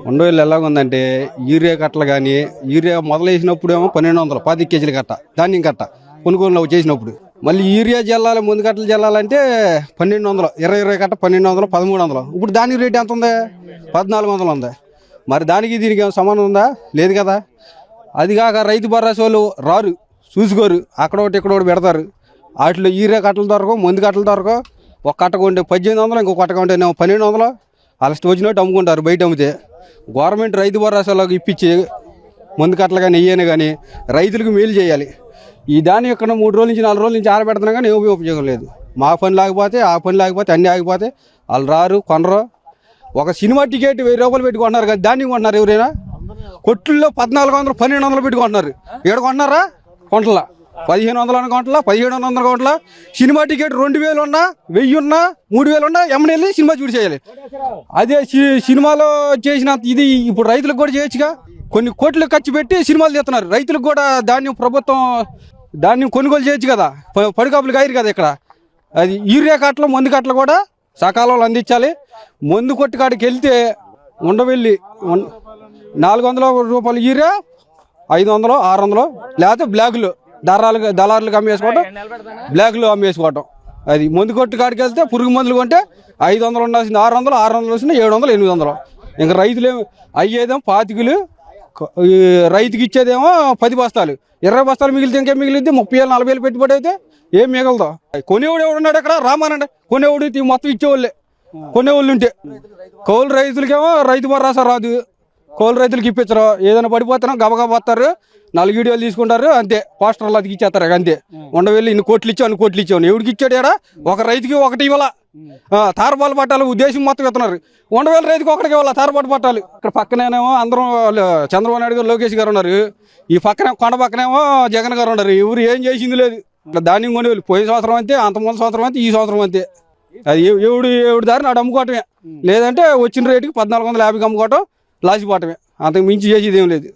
ఉండవేళ్ళు ఎలాగుందంటే urea కట్టలు కానీ urea మొదలేసినప్పుడు ఏమో 1200 10 కేజీలు కట్ట ధాన్యం కట్ట కొనుగోలు చేసినప్పుడు మళ్ళీ యూరియా జల్లాలి ముందు కట్టలు జల్లాలంటే 1200 20 కట్ట 1200 1300 ఇప్పుడు దాని రేట్ ఎంత ఉంది 1400 ఉంది. మరి దానికి దీనికి ఏమైనా సంబంధం ఉందా? లేదు కదా. అది కాక రైతు భరోసా వాళ్ళు రారు చూసుకోరు, అక్కడ ఒకటి ఇక్కడ ఒకటి పెడతారు. వాటిలో యూరియా కట్టలు దొరకవు, మందు కట్టలు దొరకవు. ఒక కట్ట కొంటే 1800, ఇంకో కట్ట కొంటే 1200. వాళ్ళ వచ్చినట్టు అమ్ముకుంటారు బయట అమ్మితే. గవర్నమెంట్ రైతు భరోసాలోకి ఇప్పించి మందు కట్టలు కానీ వెయ్యని కానీ రైతులకు మేలు చేయాలి. ఈ దాన్ని ఇక్కడ 3 రోజుల నుంచి 4 రోజుల నుంచి ఆరబెడుతున్నా కానీ ఏమీ ఉపయోగం లేదు. మా పని లేకపోతే ఆ పని లేకపోతే అన్నీ ఆగిపోతే వాళ్ళు రారు కొనరు. ఒక సినిమా టికెట్ 1000 రూపాయలు పెట్టుకుంటున్నారు కానీ దాన్ని కొంటున్నారు ఎవరైనా? కొట్టుల్లో 1400 1200 పెట్టుకుంటున్నారు. ఇక్కడ కొంటున్నారా? కొంటలా. 1500 కొంటలా, 1700 కొంటలా. సినిమా టికెట్ 2000 ఉన్నా 1000 ఉన్నా 3000 ఉన్నా ఎమ్మని వెళ్ళి సినిమా చూసి చేయాలి. అదే సినిమాలో చేసినంత ఇది ఇప్పుడు రైతులకు కూడా చేయొచ్చుగా. కొన్ని కోట్లు ఖర్చు పెట్టి సినిమాలు తీస్తున్నారు. రైతులకు కూడా ధాన్యం ప్రభుత్వం ధాన్యం కొనుగోలు చేయొచ్చు కదా. పడికాపులు కాయరు కదా ఇక్కడ. అది యూరియా కట్టలు మందు కట్టలు కూడా సకాలంలో అందించాలి. మందు కొట్టు కాడికి వెళ్తే ఉండవెళ్ళి 400 రూపాయలు యూరియా 500 600 లేకపోతే బ్లాకులు దళారులకు అమ్మేసుకోవటం, బ్లాక్లో అమ్మేసుకోవటం. అది మందు కొట్టు కాడికి వెళ్తే పురుగు మందులు కొంటే 500 ఉండాల్సింది 600 వస్తుంది 700 800. ఇంకా రైతులు అయ్యేదేమో 25 రైతుకి ఇచ్చేదేమో 10 బస్తాలు 20 బస్తాలు మిగిలితే ఇంకేం మిగిలిద్ది? 30,000 40,000 పెట్టుబడి అయితే ఏం మిగలదు. కొనేవాడు ఎవడున్నాడు అక్కడ? రామానండి కొనేవాడు మొత్తం ఇచ్చేవాళ్ళే. కొనేవాళ్ళు ఉంటే కౌలు రైతులకేమో రైతు భరోసా రాదు, కౌలు రైతులకి ఇప్పించరు. ఏదైనా పడిపోతానో గబగబా వస్తారు, 4 వీడియోలు తీసుకుంటారు, అంతే పోస్టర్లు అతికి ఇచ్చేస్తారు. అంతే ఉండవెళ్ళి ఇన్ని కోట్లు ఇచ్చావు అన్ని కోట్లు ఇచ్చావు. ఎవడికి ఇచ్చాడు? ఏడా ఒక రైతుకి ఒకటి ఇవ్వాల. తారపాలు పట్టాలి ఉద్దేశం మొత్తం ఇస్తున్నారు. ఉండవేళ రైతుకి ఒకటికి ఇవ్వాలి తారపాటు పట్టాలి. ఇక్కడ పక్కనేమో అందరం చంద్రబాబు నాయుడు గారు లోకేష్ గారు ఉన్నారు. ఈ పక్కనే కొండ పక్కనేమో జగన్ గారు ఉన్నారు. ఎవరు ఏం చేసింది లేదు. ధాన్యం కొనేవాళ్ళు పోయిన సంవత్సరం అంతే, అంత ముందు సంవత్సరం అంతే, ఈ సంవత్సరం అంతే. అది ఎవడి దారి నాడు అమ్ముకోవటమే. లేదంటే వచ్చిన రేటుకి 1450 అమ్ముకోవటం లాసిపోవటమే. అంతకు మించి చేసేది ఏం లేదు.